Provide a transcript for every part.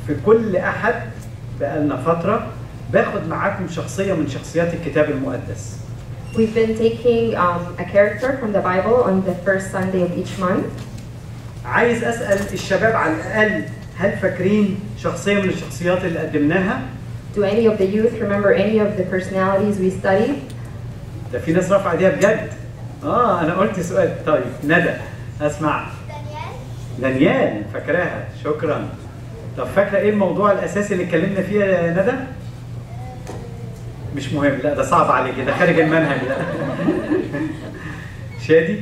في كل أحد بقالنا فترة باخد معاكم شخصية من شخصيات الكتاب المقدس. We've been taking a character from the Bible on the first Sunday of each month. عايز أسأل الشباب على الأقل، هل فاكرين شخصية من الشخصيات اللي قدمناها؟ Do any of the youth remember any of the personalities we studied? ده في ناس رافعة ايديها بجد. أنا قلت سؤال. طيب ندى، أسمع. دانيال فاكراها، شكرا. طب فاكرة إيه الموضوع الأساسي اللي اتكلمنا فيه يا ندى؟ مش مهم، لا ده صعب عليك، ده خارج المنهج ده. شادي؟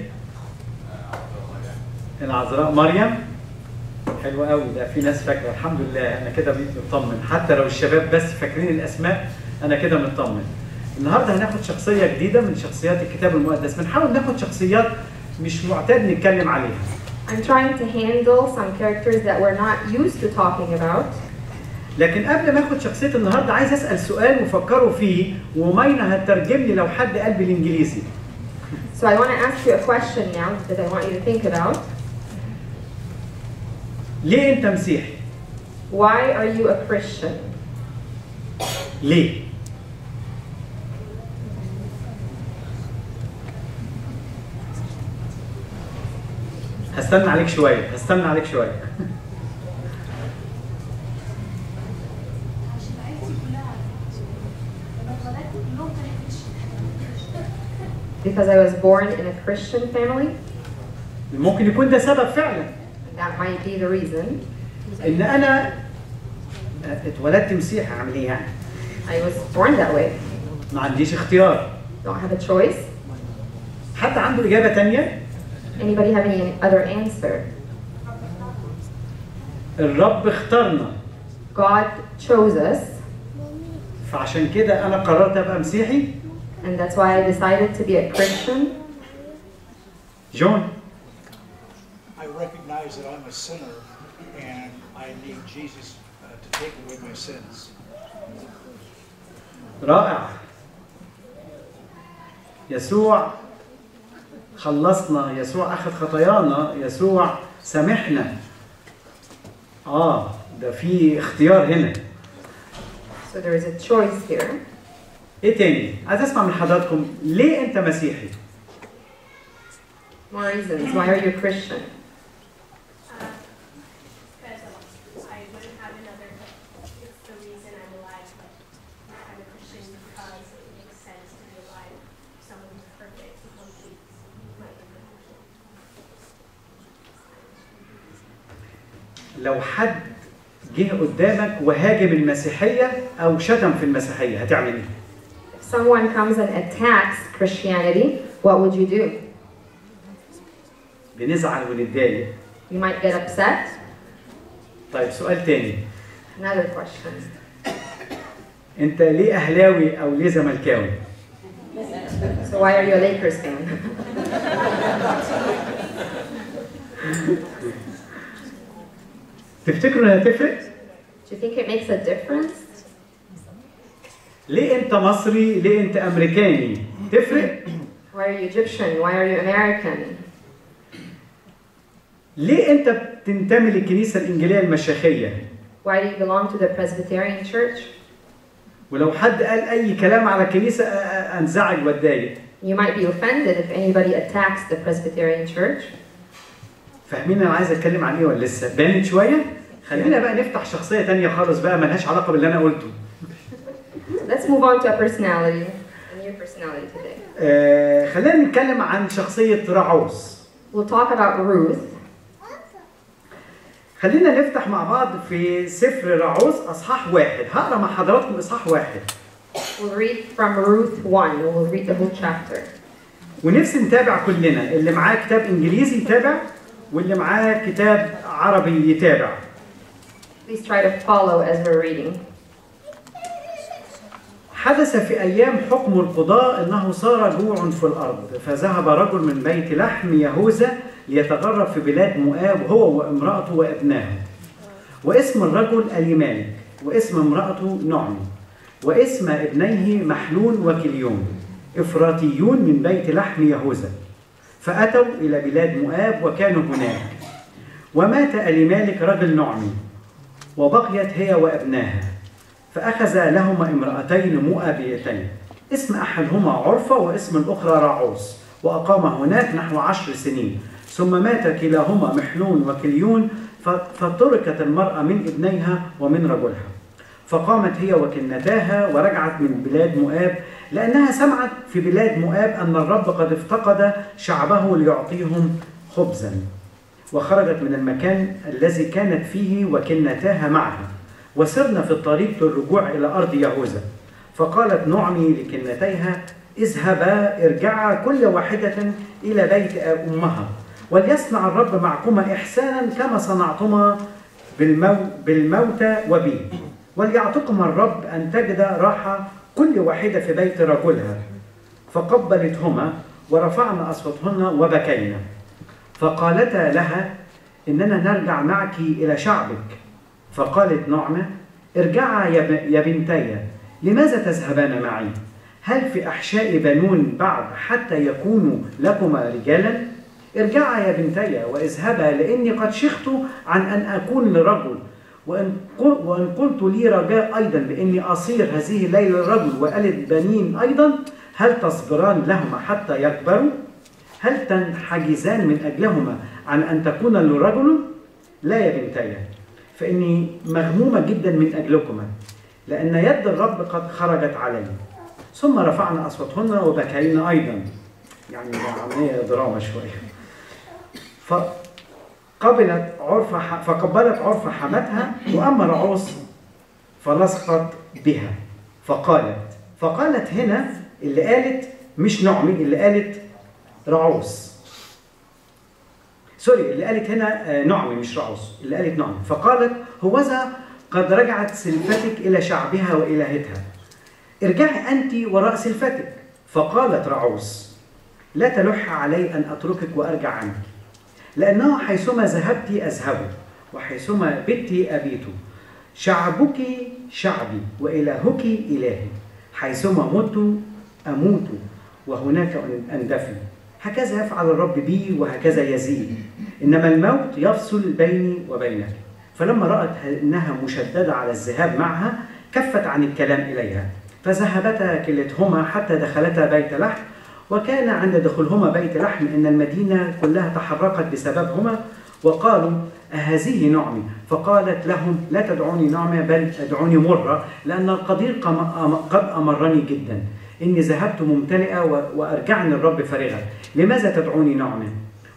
العذراء مريم؟ حلو قوي، ده في ناس فاكرة، الحمد لله أنا كده مطمن، حتى لو الشباب بس فاكرين الأسماء أنا كده مطمن. النهارده هناخد شخصية جديدة من شخصيات الكتاب المقدس، بنحاول ناخد شخصيات مش معتاد نتكلم عليها. I'm trying to handle some characters that we're not used to talking about. لكن قبل ما اخد شخصية النهارده عايز اسأل سؤال وفكروا فيه، ومينا هتترجم لي لو حد قال بالانجليزي. So I want to ask you a question now that I want you to think about. ليه انت مسيحي؟ Why are you a Christian? ليه؟ هستنى عليك شوية، Because I was born in a Christian family. ممكن يكون ده سبب فعلا. That might be the reason. إن أنا اتولدت مسيحي، أعمل إيه يعني؟ I was born that way. ما عنديش اختيار. Don't have a choice. حد عنده إجابة تانية؟ Anybody have any other answer? الرب اختارنا. God chose us. فعشان كده أنا قررت أبقى مسيحي. And that's why I decided to be a Christian. John. I recognize that I'm a sinner and I need Jesus to take away my sins. رائع. يسوع خلصنا، يسوع أخذ خطايانا، يسوع سامحنا. ده في اختيار هنا. So there is a choice here. ايه تاني؟ عايز اسمع من حضراتكم، ليه انت مسيحي؟ More reasons. Why are you a Christian? Because I wouldn't have another. It's the reason I'm alive. I'm a Christian because it makes sense to be alive. Someone who's perfect, complete, might be perfect. لو حد جه قدامك وهاجم المسيحية أو شتم في المسيحية هتعمل إيه؟ If someone comes and attacks Christianity, what would you do? بنزعل ونتضايق. You might get upset. طيب سؤال تاني. Another question. أنت ليه أهلاوي أو ليه زملكاوي؟ So why are you a Lakers fan? تفتكروا إنها تفرق؟ Do you think it makes a difference? ليه أنت مصري؟ ليه أنت أمريكاني؟ تفرق؟ Why are you Egyptian? Why are you American? ليه أنت بتنتمي للكنيسة الإنجيلية المشيخية؟ Why do you belong to the Presbyterian Church? ولو حد قال أي كلام على الكنيسة أنزعج وأتضايق. You might be offended if anybody attacks the Presbyterian Church. فاهمين أنا عايز أتكلم عن إيه ولا لسه؟ بانت شوية؟ خلينا بقى نفتح شخصية تانية خالص بقى ملهاش علاقة باللي أنا قلته. Let's move on to a personality, a new personality today. خلينا نتكلم عن شخصية راعوث. We'll talk about Ruth. خلينا نفتح مع بعض في سفر راعوث أصحاح 1. هقرأ مع حضراتكم إصحاح 1. We'll read from Ruth 1. We'll read the whole chapter. ونفسي نتابع كلنا، اللي معاه كتاب إنجليزي يتابع، واللي معاه كتاب عربي يتابع. Please try to follow as we're reading. حدث في أيام حكم القضاء أنه صار جوع في الأرض، فذهب رجل من بيت لحم يهوذا ليتغرب في بلاد مؤاب هو وامرأته وابناه. واسم الرجل أليمالك، واسم امرأته نعمي، واسم ابنيه محلول وكليون، إفراطيون من بيت لحم يهوذا. فأتوا إلى بلاد مؤاب وكانوا هناك. ومات أليمالك رجل نعمي، وبقيت هي وابناها، فأخذ لهما امرأتين مؤابيتين، اسم أحدهما عرفة واسم الأخرى راعوث، وأقام هناك نحو 10 سنين. ثم مات كلاهما محلون وكليون، فتركت المرأة من ابنيها ومن رجلها. فقامت هي وكنتاها ورجعت من بلاد مؤاب، لأنها سمعت في بلاد مؤاب أن الرب قد افتقد شعبه ليعطيهم خبزا. وخرجت من المكان الذي كانت فيه وكنتاها معها، وسرنا في الطريق للرجوع إلى أرض يهوذا. فقالت نعمي لكنتيها: اذهبا ارجعا كل واحدة إلى بيت أمها، وليصنع الرب معكما إحسانا كما صنعتما بالموتى وبي، وليعطكما الرب أن تجد راحة كل واحدة في بيت رجلها. فقبلتهما ورفعنا أصواتهن وبكينا. فقالتا لها: إننا نرجع معك إلى شعبك. فقالت نعمة: ارجعا يا بنتي، لماذا تذهبان معي؟ هل في أحشاء بنون بعد حتى يكونوا لكما رجالا؟ ارجعا يا بنتي واذهبا، لأني قد شخت عن أن أكون لرجل، وإن قلت لي رجاء أيضا بإني أصير هذه الليلة رجل وألد بنين أيضا، هل تصبران لهما حتى يكبروا؟ هل تنحجزان من أجلهما عن أن تكون لرجل؟ لا يا بنتي، فإني مغمومة جدا من أجلكما، لأن يد الرب قد خرجت علي. ثم رفعنا أصواتهن وبكينا أيضا. يعني عملية دراما شوية. فقبلت عرفة حمتها، وأما راعوث فلصقت بها. فقالت هنا اللي قالت مش نعمي، اللي قالت راعوث. سوري، اللي قالت هنا نعمي مش راعوث، اللي قالت نعمي. فقالت: هوذا قد رجعت سلفتك إلى شعبها وإلهتها، ارجعي أنت وراء سلفتك. فقالت راعوث: لا تلح علي أن أتركك وأرجع عنك، لأنه حيثما ذهبت أذهب، وحيثما بت أبيت. شعبك شعبي وإلهك إلهي، حيثما مت أموت وهناك أندفن. هكذا يفعل الرب بي وهكذا يزيد، إنما الموت يفصل بيني وبينك. فلما رأت أنها مشددة على الذهاب معها، كفت عن الكلام إليها. فذهبتا كلتهما حتى دخلتا بيت لحم. وكان عند دخولهما بيت لحم إن المدينة كلها تحرقت بسببهما، وقالوا: أهذه نعمي؟ فقالت لهم: لا تدعوني نعمة، بل ادعوني مرة، لأن القدير قد أمرني جدا. إني ذهبت ممتلئة وأرجعني الرب فارغة. لماذا تدعوني نعمة؟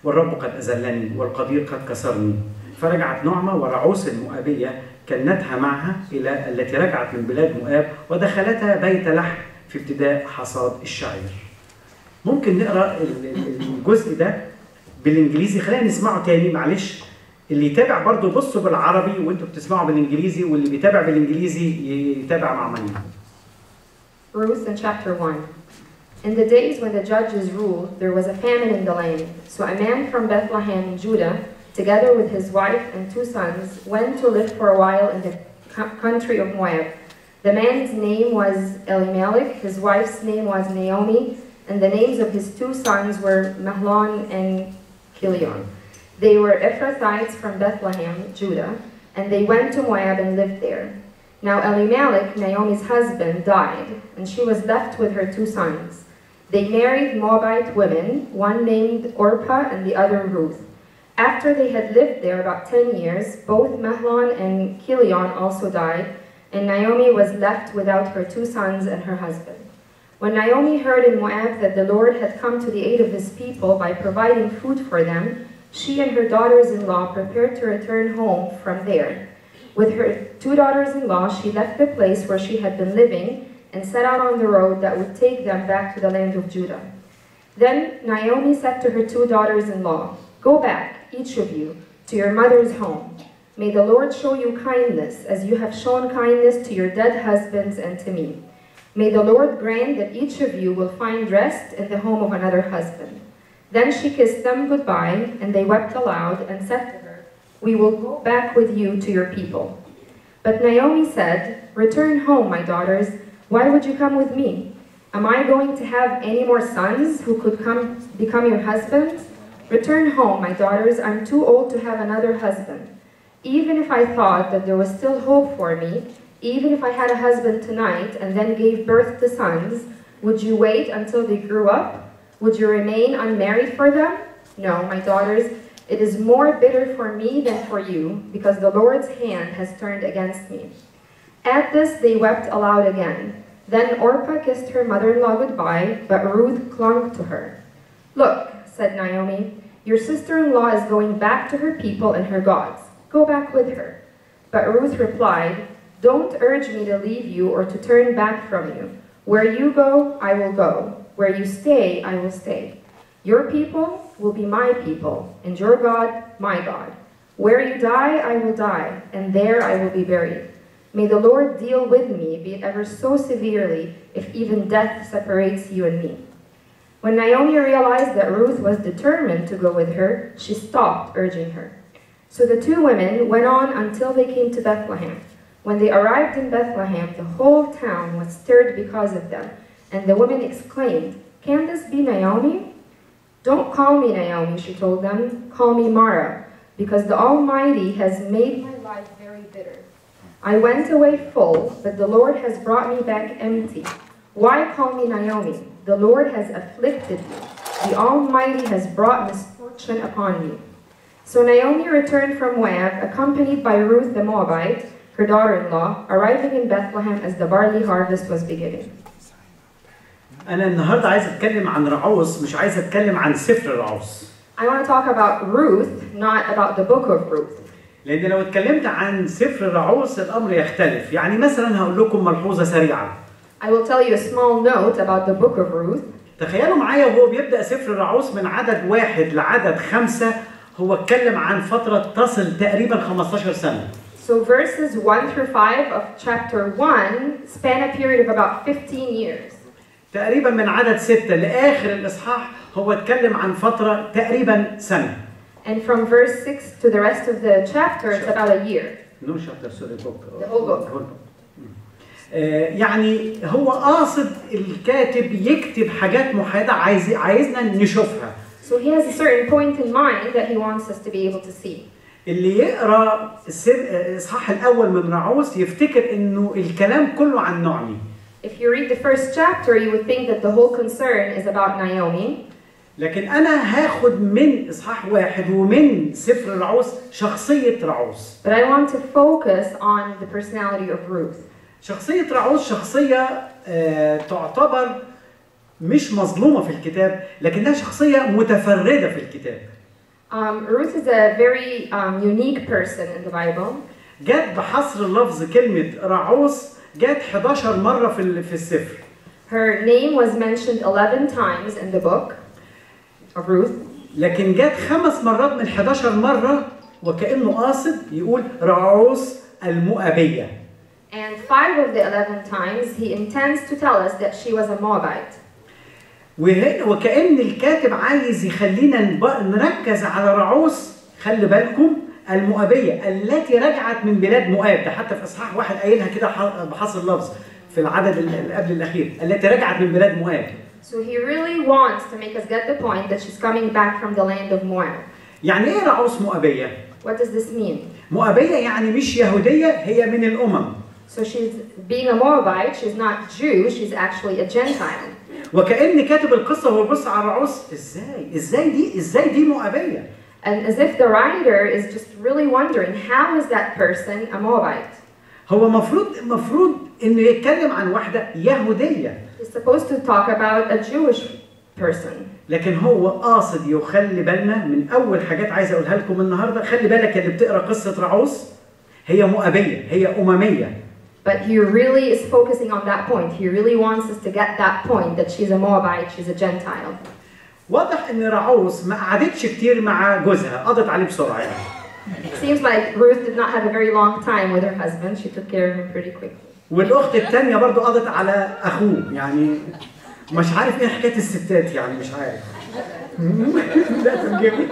والرب قد أذلني والقدير قد كسرني. فرجعت نعمة وراعوث المؤابية كنتها معها إلى التي رجعت من بلاد مؤاب، ودخلتا بيت لحم في ابتداء حصاد الشعير. ممكن نقرأ الجزء ده بالإنجليزي. خلينا نسمعه تاني معلش. اللي يتابع برضه بصوا بالعربي وانتوا بتسمعوا بالإنجليزي، واللي بيتابع بالإنجليزي يتابع مع مني. Ruth in chapter 1. In the days when the judges ruled, there was a famine in the land. So a man from Bethlehem, Judah, together with his wife and 2 sons, went to live for a while in the country of Moab. The man's name was Elimelech, his wife's name was Naomi, and the names of his 2 sons were Mahlon and Chilion. They were Ephrathites from Bethlehem, Judah, and they went to Moab and lived there. Now Elimelech, Naomi's husband, died, and she was left with her 2 sons. They married Moabite women, one named Orpah and the other Ruth. After they had lived there about 10 years, both Mahlon and Chilion also died, and Naomi was left without her 2 sons and her husband. When Naomi heard in Moab that the Lord had come to the aid of his people by providing food for them, she and her daughters-in-law prepared to return home from there. With her 2 daughters-in-law, she left the place where she had been living and set out on the road that would take them back to the land of Judah. Then Naomi said to her 2 daughters-in-law, "Go back, each of you, to your mother's home. May the Lord show you kindness, as you have shown kindness to your dead husbands and to me. May the Lord grant that each of you will find rest in the home of another husband." Then she kissed them goodbye, and they wept aloud and said to her, "We will go back with you to your people." But Naomi said, "Return home, my daughters. Why would you come with me? Am I going to have any more sons who could become your husbands? Return home, my daughters. I'm too old to have another husband. Even if I thought that there was still hope for me, even if I had a husband tonight and then gave birth to sons, would you wait until they grew up? Would you remain unmarried for them? No, my daughters, it is more bitter for me than for you, because the Lord's hand has turned against me. At this, they wept aloud again. Then Orpah kissed her mother-in-law goodbye, but Ruth clung to her. Look, said Naomi, your sister-in-law is going back to her people and her gods. Go back with her. But Ruth replied, don't urge me to leave you or to turn back from you. Where you go, I will go. Where you stay, I will stay. Your people will be my people, and your God, my God. Where you die, I will die, and there I will be buried. May the Lord deal with me, be it ever so severely, if even death separates you and me. When Naomi realized that Ruth was determined to go with her, she stopped urging her. So the two women went on until they came to Bethlehem. When they arrived in Bethlehem, the whole town was stirred because of them, and the women exclaimed, can this be Naomi? Don't call me Naomi, she told them. Call me Mara, because the Almighty has made my life very bitter. I went away full, but the Lord has brought me back empty. Why call me Naomi? The Lord has afflicted me. The Almighty has brought misfortune upon me. So Naomi returned from Moab, accompanied by Ruth the Moabite, her daughter-in-law, arriving in Bethlehem as the barley harvest was beginning. أنا النهارده عايز أتكلم عن راعوث، مش عايز أتكلم عن سفر راعوث. I want to talk about Ruth, not about the book of Ruth. لأن لو اتكلمت عن سفر راعوث الأمر يختلف، يعني مثلا هقول لكم ملحوظة سريعة. I will tell you a small note about the book of Ruth. تخيلوا معايا وهو بيبدأ سفر راعوث من عدد 1 لعدد 5 هو اتكلم عن فترة تصل تقريبا 15 سنة. So verses 1 through 5 of chapter 1 span a period of about 15 years. تقريبا من عدد 6 لآخر الإصحاح هو اتكلم عن فترة تقريبا سنة. And from verse 6 to the rest of the chapter, it's about a year. No chapter, sorry, book. The whole book. يعني هو قاصد الكاتب يكتب حاجات محددة عايزنا نشوفها. So he has a certain point in mind that he wants us to be able to see. اللي يقرأ الإصحاح الأول من راعوث يفتكر إنه الكلام كله عن نعمي. If you read the first chapter, you would think that the whole concern is about Naomi. لكن أنا هاخد من إصحاح 1 ومن سفر راعوث شخصية راعوث. But I want to focus on the personality of Ruth. شخصية راعوث شخصية تعتبر مش مظلومة في الكتاب، لكنها شخصية متفردة في الكتاب. Ruth is a very unique person in the Bible. جت بحصر لفظ كلمة راعوث جت 11 مرة في السفر. Her name was mentioned 11 times in the book of Ruth. لكن جت 5 مرات من 11 مرة وكأنه قاصد يقول راعوث المؤابية. And 5 of the 11 times he intends to tell us that she was a Moabite. وهنا وكأن الكاتب عايز يخلينا نركز على راعوث، خلي بالكم المؤابية التي رجعت من بلاد مؤاب، ده حتى في إصحاح 1 قايلها كده بحصر اللفظ في العدد اللي قبل الأخير، التي رجعت من بلاد مؤاب. So he really wants to make us get the point that she's coming back from the land of Moab. يعني إيه راعوث مؤابية؟ What does this mean? مؤابية يعني مش يهودية، هي من الأمم. So she's being a Moabite, she's not Jew, she's actually a Gentile. وكأن كاتب القصة هو بيبص على راعوث ازاي دي مؤابية. And as if the writer is just really wondering, how is that person a Moabite? هو مفروض إنه يتكلم عن واحدة يهودية. He's supposed to talk about a Jewish person. لكن هو قاصد يخلي بالنا من أول حاجات عايز أقولها لكم النهاردة، خلي بالك اللي بتقرأ قصة راعوث هي مؤابية، هي أممية. But he really is focusing on that point. He really wants us to get that point that she's a Moabite, she's a Gentile. واضح إن راعوث ما قعدتش كتير مع جوزها، قضت عليه بسرعة يعني. It seems like Ruth did not have a very long time with her husband. She took care of him pretty quickly. والأخت الثانية برضو قضت على أخوه، يعني مش عارف إيه حكاية الستات يعني مش عارف. لا تنجمي.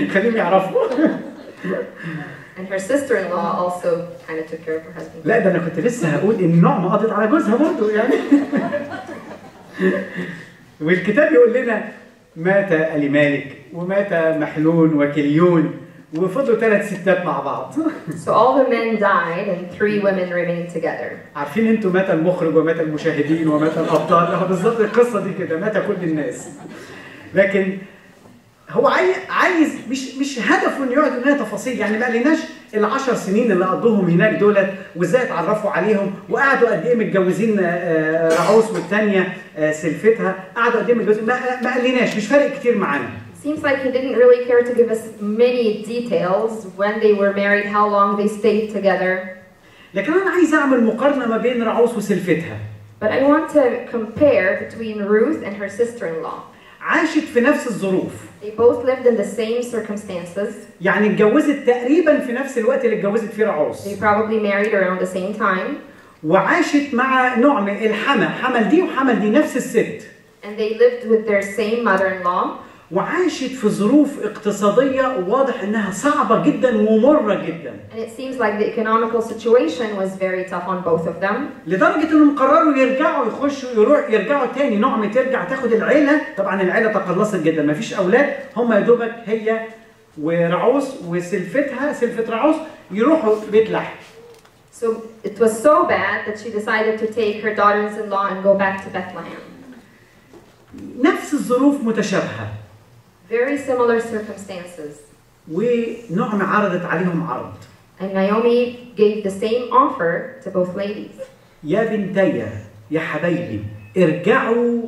خليهم يعرفوا. And her sister-in-law also kind of took care of her husband. لا ده أنا كنت لسه هقول إن نعمة قضت على جوزها برضو يعني. والكتاب يقول لنا مات أليمالك ومات محلون وكليون وفضلوا 3 ستات مع بعض. So all the men died and 3 women remained together. عارفين انتوا مات المخرج ومات المشاهدين ومات الابطال، بالظبط القصه دي كده، مات كل الناس. لكن هو عايز مش هدفه انه يقعد يقول لنا تفاصيل، يعني ما قالناش ال10 سنين اللي قضوهم هناك دولت وازاي اتعرفوا عليهم وقعدوا قد ايه متجوزين راعوث والثانيه سلفتها، قعدوا قد ايه متجوزين، ما قالناش، مش فارق كتير معانا. Seems like he didn't really care to give us many details when they were married, how long they stayed together. لكن انا عايز اعمل مقارنه ما بين راعوث وسلفتها. But I want to compare between Ruth and her sister-in-law. عاشت في نفس الظروف. They both lived in the same circumstances. يعني اتجوزت تقريبا في نفس الوقت اللي اتجوزت فيه راعوث. They probably married around the same time. وعاشت مع نوع من حمل دي وحمل دي نفس الست. And they lived with their same mother-in-law. وعاشت في ظروف اقتصادية واضح انها صعبة جدا ومرة جدا. And it seems like the economical situation was very tough on both of them. لدرجة انهم قرروا يرجعوا تاني، نعمة ترجع تاخد العيلة، طبعا العيلة تقلصت جدا، ما فيش اولاد، هم يا دوبك هي وراعوث وسلفتها، سلفة راعوث، يروحوا بيت لحم. So it was so bad that she decided to take her daughters-in-law and go back to Bethlehem. نفس الظروف متشابهة. Very similar circumstances. ونعمة عرضت عليهم عرض. And Naomi gave the same offer to both ladies. يا بنتي يا حبايبي ارجعوا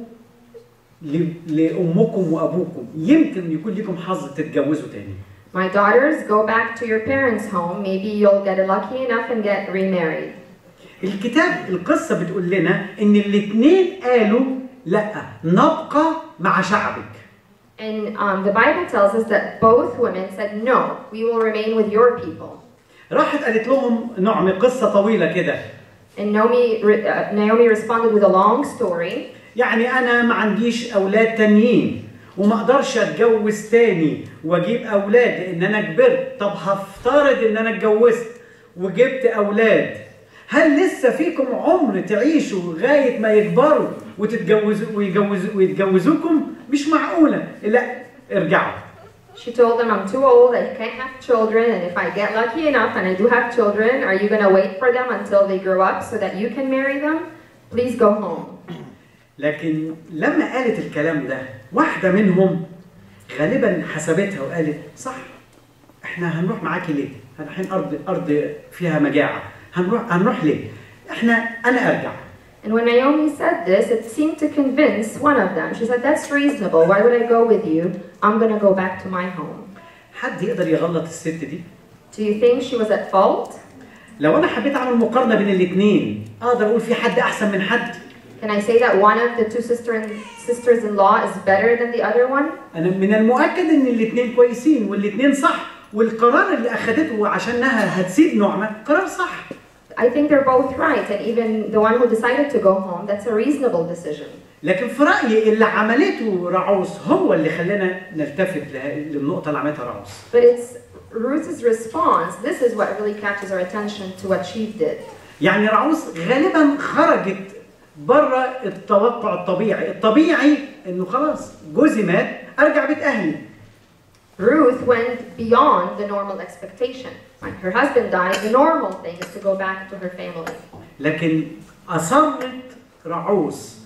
لأمكم وأبوكم، يمكن يكون لكم حظ تتجوزوا تاني. My daughters, go back to your parents' home. Maybe you'll get lucky enough and get remarried. القصة بتقول لنا إن الاثنين قالوا لا، نبقى مع شعبك. And the Bible tells us that both women said, no, we will remain with your people. راحت قالت لهم نعمة قصة طويلة كده. And Naomi responded with a long story. يعني أنا ما عنديش أولاد تانيين وما أقدرش أتجوز تاني وأجيب أولاد لأن أنا كبرت، طب هفترض إن أنا اتجوزت وجبت أولاد، هل لسه فيكم عمر تعيشوا لغاية ما يكبروا ويتجوزوكم؟ مش معقولة، لا ارجعوا. She told them, I'm too old, I can't have children, and if I get lucky enough and I do have children, are you going to wait for them until they grow up so that you can marry them? Please go home. لكن لما قالت الكلام ده، واحدة منهم غالبا حسبتها وقالت صح، احنا هنروح معاكي ليه؟ رايحين أرض فيها مجاعة، هنروح ليه؟ أنا أرجع. And when Naomi said this, it seemed to convince one of them. She said, that's reasonable. Why would I go with you? I'm going to go back to my home. حد يقدر يغلط الست دي؟ Do you think she was at fault? لو أنا حبيت أعمل مقارنة بين الاثنين، أقدر أقول في حد أحسن من حد؟ Can I say that one of the two sisters-in-law is better than the other one? أنا من المؤكد إن الاثنين كويسين والاثنين صح، والقرار اللي أخذته عشانها هتسيب نعمة قرار صح. I think they're both right, and even the one who decided to go home, that's a reasonable decision. لكن في رأيي اللي عملته راعوث هو اللي خلانا نلتفت للنقطة اللي عملتها راعوث. But it's Ruth's response. This is what really catches our attention to what she did. يعني راعوث غالبا خرجت بره التوقع الطبيعي إنه خلاص جوزي مات أرجع بيت أهلي. Ruth went beyond the normal expectation. When her husband died, the normal thing is to go back to her family. لكن أصرت راعوث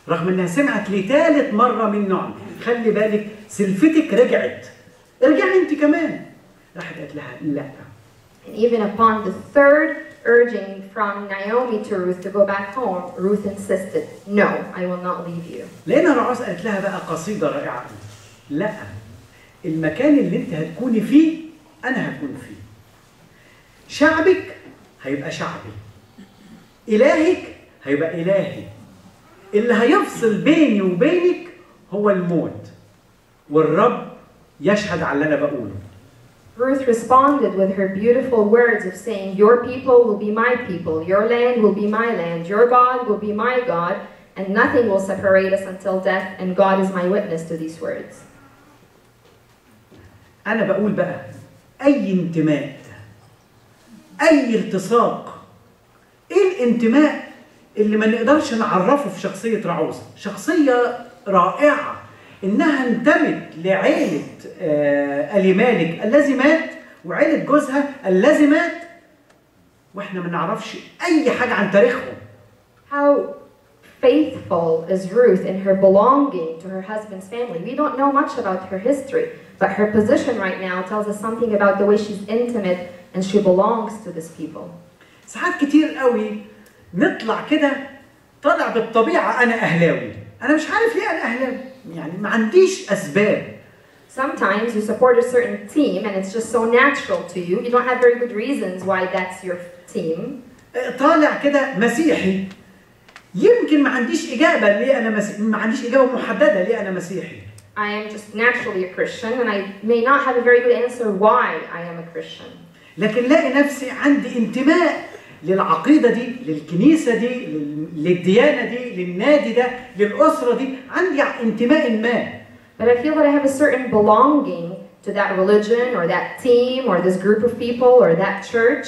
رغم إنها سمعت لثالث مرة من نعمة، خلي بالك سلفتك رجعت، ارجعي أنت كمان. راحت قالت لها لا. And even upon the third urging from Naomi to Ruth to go back home, Ruth insisted, no, I will not leave you. لأن راعوث قالت لها بقى قصيدة رائعة. لا، المكان اللي أنت هتكوني فيه أنا هكون فيه. شعبك هيبقى شعبي. إلهك هيبقى إلهي. اللي هيفصل بيني وبينك هو الموت. والرب يشهد على اللي أنا بقوله. Ruth responded with her beautiful words of saying, your people will be my people, your land will be my land, your God will be my God, and nothing will separate us until death, and God is my witness to these words. أنا بقول بقى أي انتماء، أي التصاق، إيه الانتماء اللي ما نقدرش نعرفه في شخصية راعوث؟ شخصية رائعة، إنها انتمت لعيلة ألي مالك الذي مات وعيلة جوزها الذي مات، وإحنا ما نعرفش أي حاجة عن تاريخهم. How faithful is Ruth in her belonging to her husband's family? We don't know much about her history, but her position right now tells us something about the way she's intimate and she belongs to this people. ساعات كتير قوي نطلع كده طالع بالطبيعة أنا أهلاوي، أنا مش عارف ليه أنا أهلاوي، يعني ما عنديش أسباب. Sometimes you support a certain team and it's just so natural to you. You don't have very good reasons why that's your team. طالع كده مسيحي، يمكن ما عنديش إجابة ليه أنا ما عنديش إجابة محددة ليه أنا مسيحي. I am just naturally a Christian and I may not have a very good answer why I am a Christian. لكن لاقي نفسي عندي انتماء للعقيدة دي، للكنيسة دي، للديانة دي، للنادي ده، للأسرة دي، عندي انتماء ما. But I feel that I have a certain belonging to that religion or that team or this group of people or that church.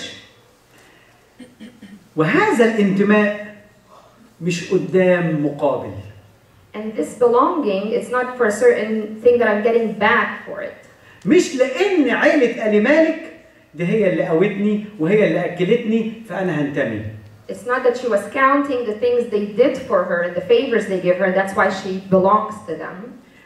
وهذا الانتماء مش قدام مقابل. And this belonging, it's not for a certain thing that I'm getting back for it. مش لأن عيلة آل مالك دي هي اللي قوتني وهي اللي أكلتني فأنا هنتمي. It's not that she was counting the things they did for her and the favors they give her, that's why she belongs to them.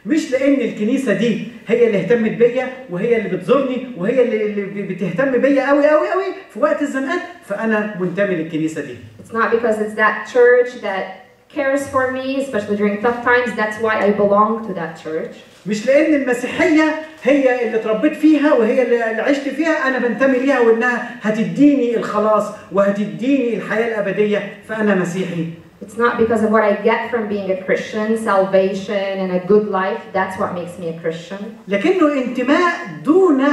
مش لأن الكنيسة دي هي اللي اهتمت بيا وهي اللي بتزورني وهي اللي بتهتم بيا قوي قوي قوي في وقت الزنقات فأنا منتمي للكنيسة دي. It's not because it's that church that cares for me, especially during tough times, that's why I belong to that church. مش لأن المسيحية هي اللي اتربيت فيها وهي اللي عشت فيها أنا بنتمي ليها وإنها هتديني الخلاص وهتديني الحياة الأبدية فأنا مسيحي. It's not because of what I get from being a Christian, salvation and a good life, that's what makes me a Christian. لكنه انتماء دون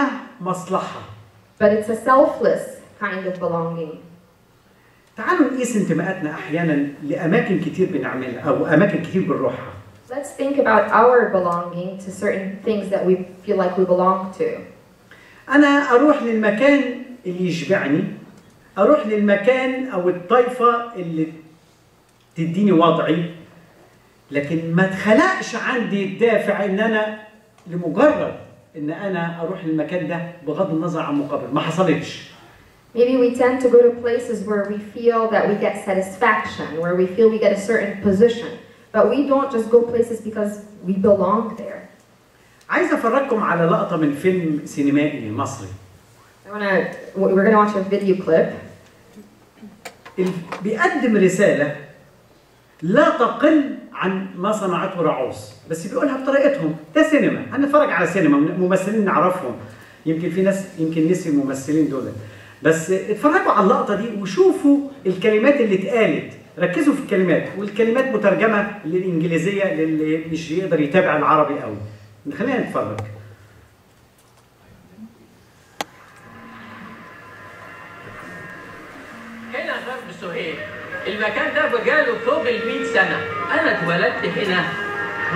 مصلحة. But it's a selfless kind of belonging. تعالوا نقيس انتماءاتنا أحيانا لأماكن كتير بنعملها أو أماكن كتير بنروحها. Let's think about our belonging to certain things that we feel like we belong to. أنا أروح للمكان اللي يشبعني، أروح للمكان أو الطائفة اللي تديني وضعي، لكن ما تخلقش عندي الدافع إن أنا لمجرد إن أنا أروح للمكان ده بغض النظر عن مقابل، ما حصلتش. Maybe we tend to go to places where we feel that we get satisfaction, where we feel we get a certain position. But we don't just go places because we belong there. عايز أفرجكم على لقطة من فيلم سينمائي مصري. We're gonna watch a video clip. بيقدم رسالة لا تقل عن ما صنعته راعوث، بس بيقولها بطريقتهم، ده سينما، هنتفرج على سينما ممثلين نعرفهم، يمكن في ناس نسي الممثلين دول، بس اتفرجوا على اللقطة دي وشوفوا الكلمات اللي اتقالت، ركزوا في الكلمات، والكلمات مترجمة للإنجليزية للي مش يقدر يتابع العربي قوي. خلينا نتفرج. هنا غرب سهيل، المكان ده بقاله فوق ال100 سنة، أنا اتولدت هنا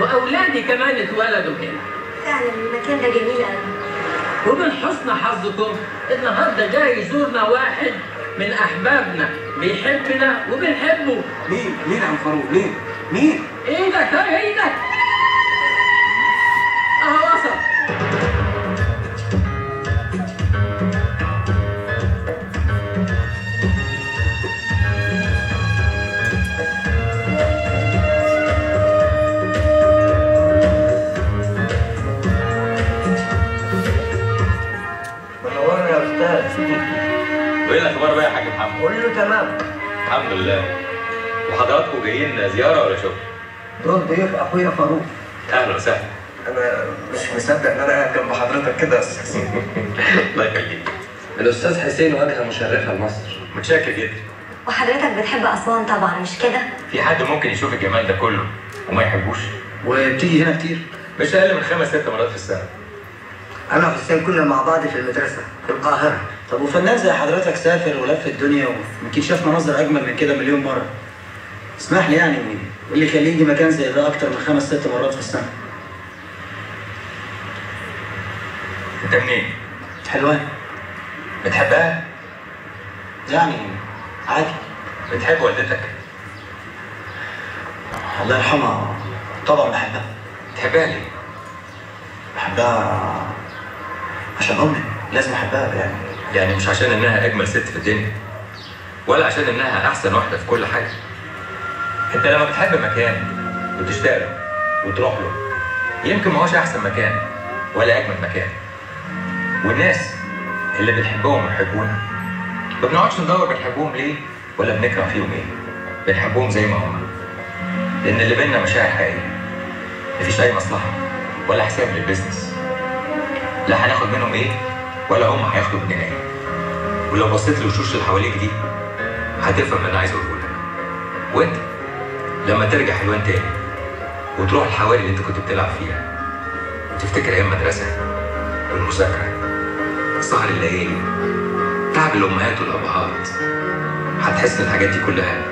وأولادي كمان اتولدوا هنا. فعلا المكان ده جميل قوي. ومن حسن حظكم النهارده جاي يزورنا واحد من أحبابنا بيحبنا وبنحبه. مين عم فاروق؟ مين؟ إيدك إيدك. أهو وصل. وايه الاخبار بقى يا حاج محمد؟ كله تمام الحمد لله. وحضراتكم جايين زياره ولا شغل؟ دول ضيوف اخويا فاروق. اهلا وسهلا. انا مش مصدق ان انا قاعد جنب حضرتك كده يا استاذ حسين. الله يخليك. الاستاذ حسين واجهه مشرفه لمصر. متشكر جدا. وحضرتك بتحب اسوان طبعا مش كده؟ في حد ممكن يشوف الجمال ده كله وما يحبوش؟ وبتيجي هنا كتير؟ مش اقل من 5-6 مرات في السنه. انا وحسين كنا مع بعض في المدرسه في القاهره. طب وفنان زي حضرتك سافر ولف الدنيا ويمكن شاف مناظر اجمل من كده مليون مره. اسمح لي يعني اللي يخليه يجي مكان زي ده اكتر من 5-6 مرات في السنه. انت منين؟ حلوان. بتحبها؟ يعني عادي. بتحب والدتك؟ الله يرحمها طبعا بحبها. تحبها ليه؟ بحبها عشان أمي، لازم أحبها يعني مش عشان إنها أجمل ست في الدنيا ولا عشان إنها أحسن واحدة في كل حاجة. أنت لما بتحب مكان وتشتاق له وتروح له يمكن ما هوش أحسن مكان ولا أجمل مكان، والناس اللي بنحبهم ويحبونا ما بنقعدش ندور بنحبهم ليه ولا بنكره فيهم إيه، بنحبهم زي ما هم، لأن اللي بينا مشاعر حقيقية، مفيش أي مصلحة ولا حساب للبيزنس، لا هناخد منهم إيه ولا هم هياخدوا مننا إيه. ولو بصيت للوشوش اللي حواليك دي هتفهم اللي أنا عايز أقوله لك. وأنت لما ترجع حلوان تاني وتروح الحواري اللي أنت كنت بتلعب فيها وتفتكر أيام مدرسة والمذاكرة، سهر الليالي، تعب الأمهات والأبهات، هتحس إن الحاجات دي كلها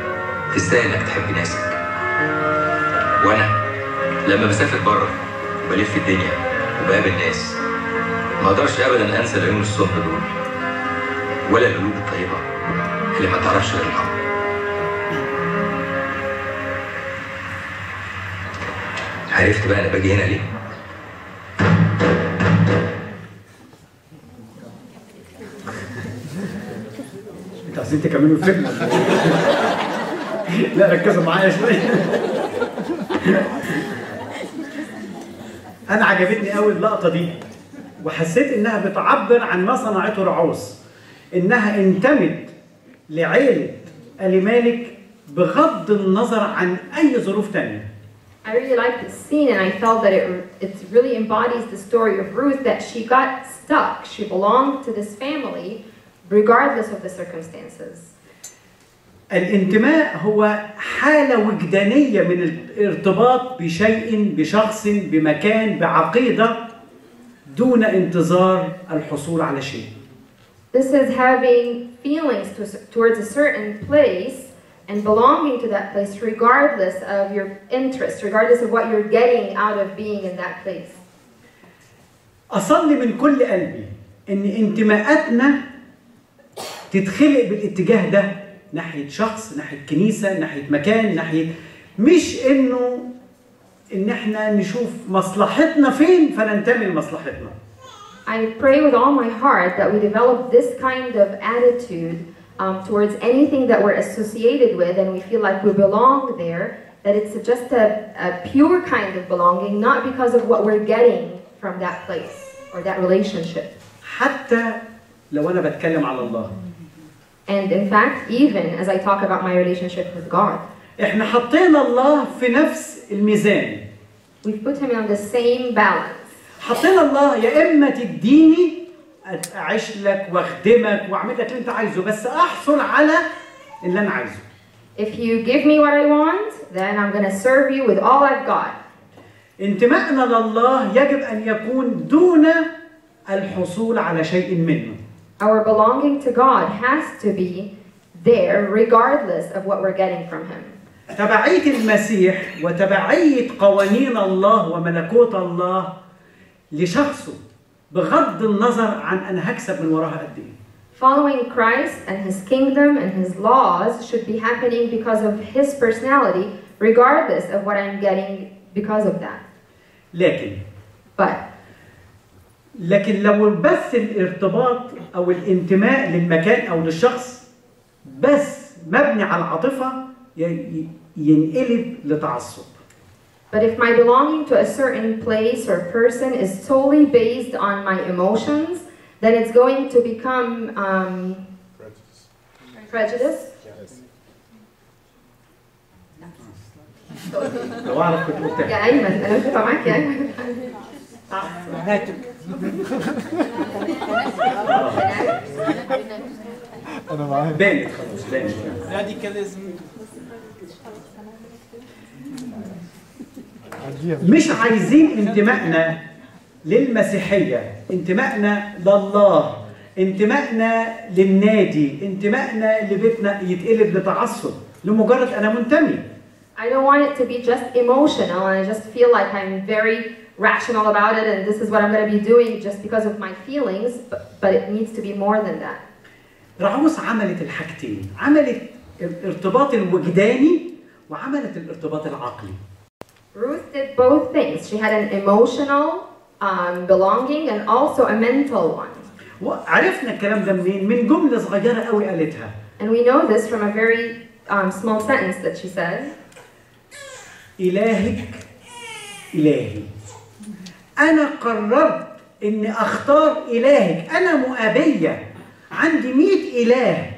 تستاهل إنك تحب ناسك. وأنا لما بسافر بره وبلف الدنيا وبقابل ناس ما اقدرش ابدا انسى العيون السمر دول ولا القلوب الطيبه اللي ما تعرفش غير الحب. عرفت بقى انا باجي هنا ليه؟ انتوا عايزين تكملوا الفيلم؟ لا ركزوا معايا شويه. أنا عجبتني قوي اللقطة دي وحسيت إنها بتعبر عن ما صنعته راعوث، إنها انتمت لعيلة آل مالك بغض النظر عن أي ظروف تانية. I really liked this scene and I felt that it really embodies the story of Ruth, that she got stuck. She belonged to this family regardless of the circumstances. الانتماء هو حالة وجدانية من الارتباط بشيء، بشخص، بمكان، بعقيدة دون انتظار الحصول على شيء. This is having feelings towards a certain place and belonging to that place regardless of your interest, regardless of what you're getting out of being in that place. أصلي من كل قلبي إن انتماءاتنا تتخلق بالاتجاه ده، ناحية شخص، ناحية كنيسة، ناحية مكان، ناحية، مش إن إحنا نشوف مصلحتنا فين فننتمي لمصلحتنا. I pray with all my heart that we develop this kind of attitude towards anything that we're associated with and we feel like we belong there, that it's just a pure kind of belonging, not because of what we're getting from that place or that relationship. حتى لو أنا بتكلم على الله. And in fact, even as I talk about my relationship with God, إحنا حطينا الله في نفس الميزان. We've put him on the same balance. حطينا الله يا إما تديني أعيش لك وأخدمك وأعمل لك اللي أنت عايزه، بس أحصل على اللي أنا عايزه. If you give me what I want, then I'm going to serve you with all I've got. انتمائنا لله يجب أن يكون دون الحصول على شيء منه. Our belonging to God has to be there regardless of what we're getting from him. تبعية المسيح وتبعية قوانين الله وملكوت الله لشخصه بغض النظر عن أنا هكسب من وراها قد إيه. Following Christ and his kingdom and his laws should be happening because of his personality, regardless of what I'm getting because of that. لكن لو بس الارتباط أو الانتماء للمكان أو للشخص بس مبني على العاطفة ينقلب لتعصب. But if my belonging to a certain place or person is solely based on my emotions, then it's going to become prejudice. لو أعرف كنت قلت يا أيمن أنا مش معاك يا أيمن. أنا معاك. بانت خلاص بانت. راديكاليزم. مش عايزين انتمائنا للمسيحية، انتمائنا لله، انتمائنا للنادي، انتمائنا لبيتنا يتقلب لتعصب لمجرد أنا منتمي. I don't want it to be just emotional and I just feel like I'm very rational about it and this is what I'm going to be doing just because of my feelings, but it needs to be more than that. راعوث عملت الحاجتين، عملت الارتباط الوجداني وعملت الارتباط العقلي. Ruth did both things. She had an emotional belonging and also a mental one. وعرفنا الكلام ده منين؟ من جملة صغيرة قوي قالتها. And we know this from a very small sentence that she said. إلهك إلهي. أنا قررت إني أختار إلهك. أنا مؤابية. عندي 100 إله.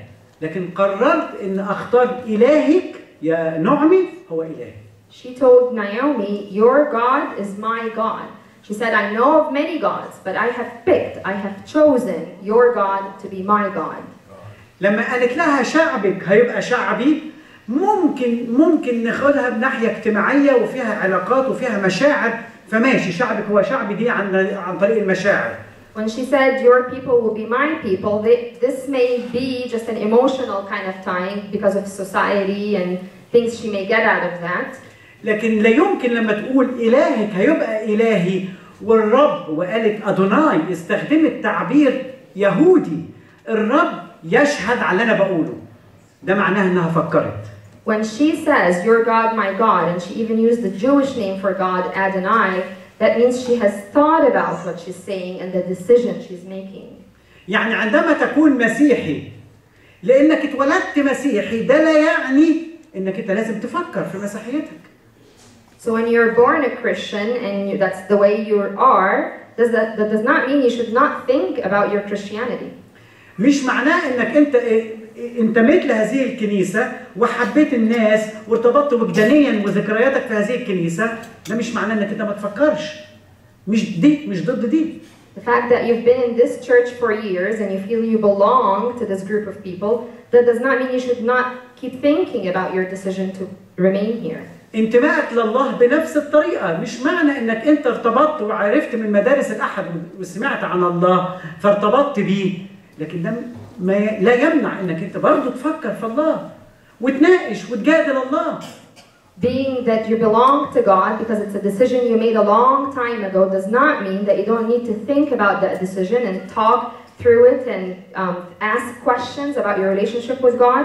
لكن قررت إن أختار إلهك يا نعمي هو إلهي. She told Naomi, your God is my God. She said, I know of many gods, but I have picked, I have chosen your God to be my God. لما قالت لها شعبك هيبقى شعبي ممكن ناخدها بناحية اجتماعية وفيها علاقات وفيها مشاعر فماشي شعبك هو شعبي دي عن طريق المشاعر. When she said, your people will be my people, this may be just an emotional kind of tying because of society and things she may get out of that. لكن لا يمكن لما تقول إلهك هيبقى إلهي والرب وقالت أدوناي استخدمت تعبير يهودي الرب يشهد على اللي أنا بقوله ده معناه إنها فكرت. When she says, your God, my God, and she even used the Jewish name for God, Adonai, that means she has thought about what she's saying and the decision she's making. يعني عندما تكون مسيحي لأنك اتولدت مسيحي ده لا يعني إنك أنت لازم تفكر في مسيحيتك. So when you're born a Christian and that's the way you are, that does not mean you should not think about your Christianity. مش معناه إنك أنت انتميت لهذه الكنيسة وحبيت الناس وارتبطت وجدانيا وذكرياتك في هذه الكنيسة ده مش معناه إنك أنت ما تفكرش. مش ضد دي. The fact that you've been in this church for years and you feel you belong to this group of people, that does not mean you should not keep thinking about your decision to remain here. انتمائك لله بنفس الطريقة مش معنى انك انت ارتبطت وعرفت من مدارس الأحد وسمعت عن الله فارتبطت بيه لكن ده لا يمنع انك انت برضه تفكر في الله وتناقش وتجادل الله. Being that you belong to God because it's a decision you made a long time ago does not mean that you don't need to think about that decision and talk through it and ask questions about your relationship with God.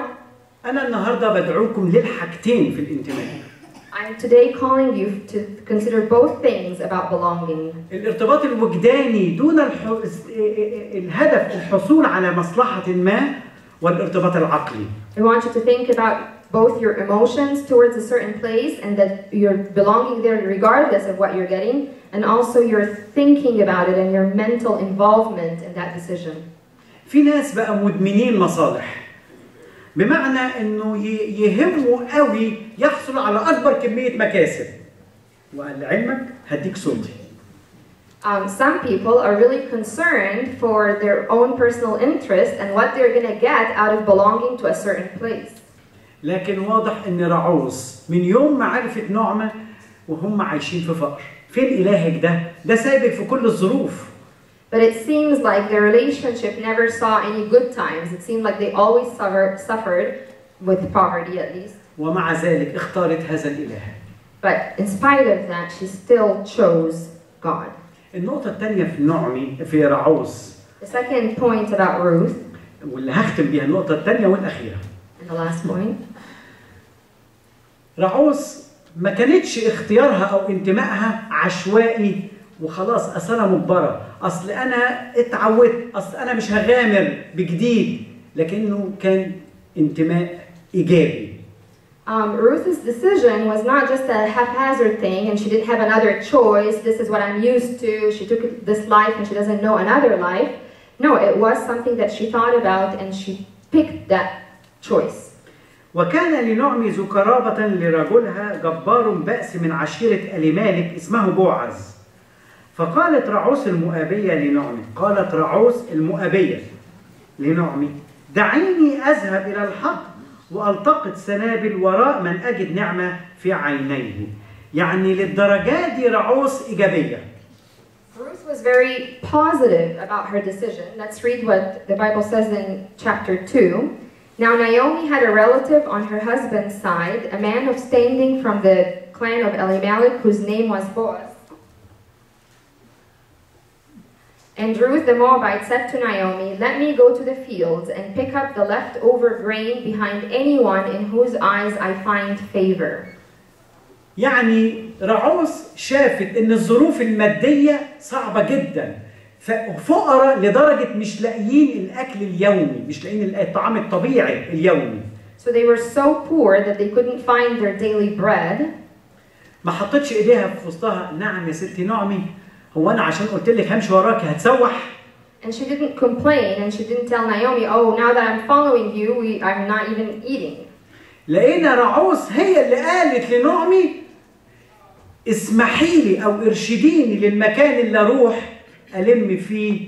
أنا النهاردة بدعوكم للحاجتين في الانتماء. I'm today calling you to consider both things about belonging. الارتباط الوجداني دون الهدف الحصول على مصلحة ما والارتباط العقلي. I want you to think about both your emotions towards a certain place and that you're belonging there regardless of what you're getting, and also your thinking about it and your mental involvement in that decision. في ناس بقى مدمنين مصالح. بمعنى انه يهمه قوي يحصل على اكبر كميه مكاسب. ولعلمك هديك صوتي. Some people are really concerned for their own personal interest and what they're going to get out of belonging to a certain place. لكن واضح ان راعوث من يوم ما عرفت نعمة وهم عايشين في فقر. فين إلهك ده؟ ده سابق في كل الظروف. But it seems like their relationship never saw any good times. It seemed like they always suffered with poverty at least. ومع ذلك اختارت هذا الإله. But in spite of that, she still chose God. النقطة الثانية في نعمي في راعوث. The second point about Ruth. واللي هختم بيها النقطة الثانية والأخيرة. And the last point. راعوث ما كانتش اختيارها أو انتمائها عشوائي وخلاص أصل أنا مجبرة، أصل أنا اتعودت، أصل أنا مش هغامر بجديد، لكنه كان انتماء إيجابي. Ruth's decision was not just a haphazard thing and she didn't have another choice, this is what I'm used to, she took this life and she doesn't know another life. No, it was something that she thought about and she picked that choice. وكان لنعمي ذو قرابة لرجلها جبار بأس من عشيرة أليمالك اسمه بوعز. فقالت راعوث المؤابية لنعمي، قالت راعوث المؤابية لنعمي: دعيني أذهب إلى الحقل وألتقط سنابل وراء من أجد نعمة في عينيه. يعني للدرجة دي راعوث إيجابية. Ruth was very positive about her decision. Let's read what the Bible says in chapter 2. Now Naomi had a relative on her husband's side, a man of standing from the clan of Elimelech, whose name was Boaz. And Ruth the Moabite said to Naomi, let me go to the fields and pick up the leftover grain behind anyone in whose eyes I find favor. يعني راعوث شافت ان الظروف الماديه صعبه جدا، فقراء لدرجه مش لاقيين الاكل اليومي، مش لاقيين الطعام الطبيعي اليومي. So they were so poor that they couldn't find their daily bread. ما حطتش ايديها في وسطها، نعم يا ستي نعمي، هو انا عشان قلت لك همشي وراكي هتسوح؟ And she didn't complain and she didn't tell Naomi, oh, now that I'm following you, I'm not even eating. لقينا راعوث هي اللي قالت لنعمي اسمحي لي او ارشديني للمكان اللي اروح الم فيه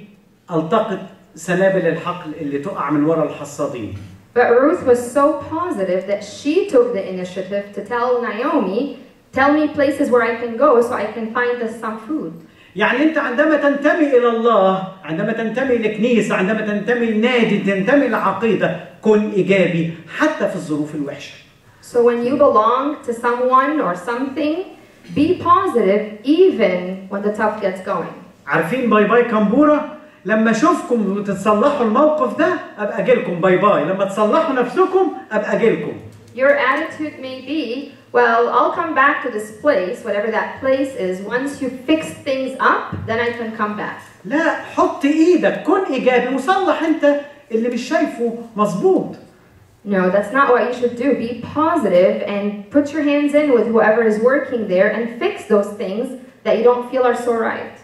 التقط سنابل الحقل اللي تقع من ورا الحصادين. But Ruth was so positive that she took the initiative to tell Naomi, tell me places where I can go so I can find us some food. يعني أنت عندما تنتمي إلى الله، عندما تنتمي لكنيسة، عندما تنتمي لنادي، تنتمي لعقيدة، كن إيجابي حتى في الظروف الوحشة. So when you belong to someone or something, be positive even when the tough gets going. عارفين باي باي كمبورة؟ لما أشوفكم وتتصلحوا الموقف ده أبقى أجيلكم باي باي، لما تصلحوا نفسكم أبقى أجيلكم. Your attitude may be, well, I'll come back to this place, whatever that place is. Once you fix things up, then I can come back. لا، حط إيدك، كن إيجابي وصلح أنت اللي مش شايفه مظبوط. No, that's not what you should do. Be positive and put your hands in with whoever is working there and fix those things that you don't feel are so right.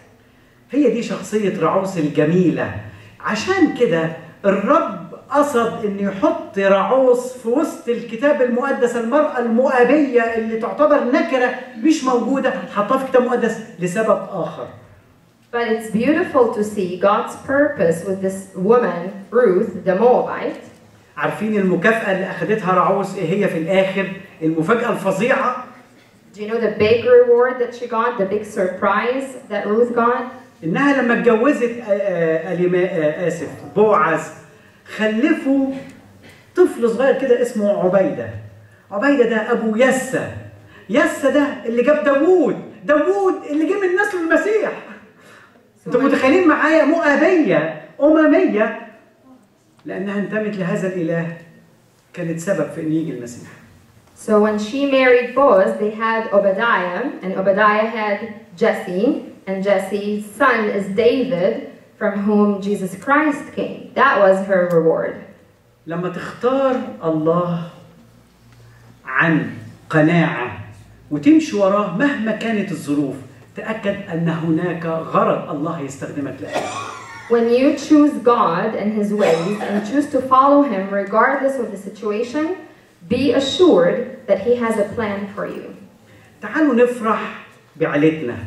هي دي شخصية راعوث الجميلة. عشان كده الرب قصد إنه يحط راعوث في وسط الكتاب المقدس، المرأة المؤابية اللي تعتبر نكرة مش موجودة، حطها في الكتاب المقدس لسبب آخر. But it's beautiful to see God's purpose with this woman, Ruth, the Moabite. عارفين المكافأة اللي أخدتها راعوث إيه هي في الآخر؟ المفاجأة الفظيعة. Do you know the big reward that she got, the big surprise that Ruth got? إنها لما اتجوزت بوعز خلفوا طفل صغير كده اسمه عبيدة. عبيدة ده أبو يسى. يسى ده اللي جاب داوود. داوود اللي جه من نسل المسيح. أنتوا متخيلين معايا؟ مؤابية أممية لأنها انتمت لهذا الإله كانت سبب في إن يجي المسيح. So when she married Boaz, they had Obadiah, and Obadiah had Jesse, and Jesse's son is David, from whom Jesus Christ came. That was her reward. لما تختار الله عن قناعة وتمشي وراه مهما كانت الظروف، تأكد أن هناك غرض الله يستخدمك له. When you choose God and His ways and choose to follow Him regardless of the situation, be assured that He has a plan for you. تعالوا نفرح بعيلتنا،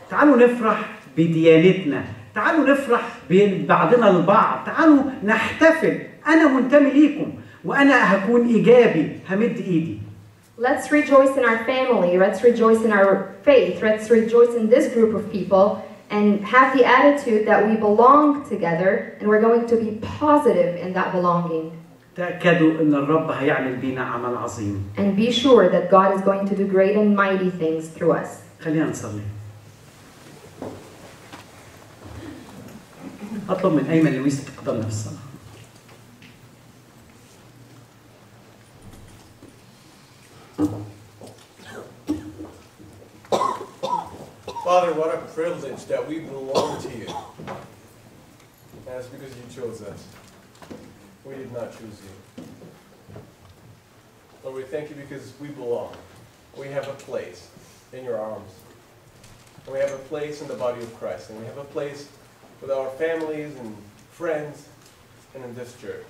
تعالوا نفرح بديانتنا، تعالوا نفرح بين بعضنا البعض، تعالوا نحتفل، أنا منتمي ليكم وأنا هكون إيجابي، همد إيدي. Let's rejoice in our family, let's rejoice in our faith, let's rejoice in this group of people and have the attitude that we belong together and we're going to be positive in that belonging. تأكدوا أن الرب هيعمل بينا عمل عظيم. And be sure that God is going to do great and mighty things through us. خلينا نصلي. أطلب من أيمن لويس تقدمنا في الصلاة. Father, what a privilege that we belong to you. And that's because you chose us. We did not choose you. Lord, we thank you because we belong. We have a place in your arms. And we have a place in the body of Christ. And we have a place with our families and friends and in this church.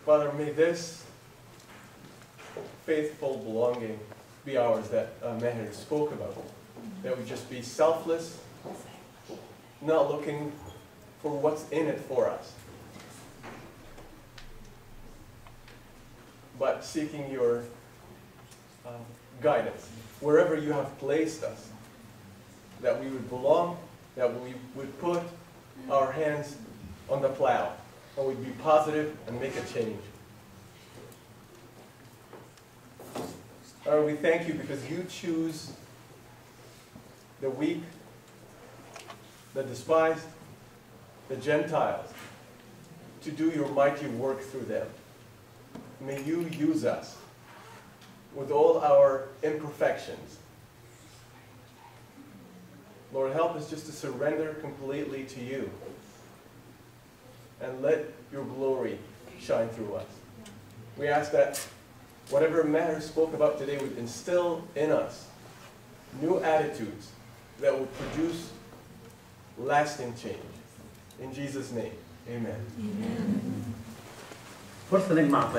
Father, may this faithful belonging be ours that Meher spoke about. That we just be selfless, not looking for what's in it for us, but seeking your guidance wherever you have placed us, that we would belong, that we would put our hands on the plow, and we'd be positive and make a change. Lord, we thank you because you choose the weak, the despised, the Gentiles, to do your mighty work through them. may you use us with all our imperfections. Lord, help us just to surrender completely to you and let your glory shine through us. We ask that whatever matter spoke about today would instill in us new attitudes that will produce lasting change. In Jesus' name, amen. فرصة نجمع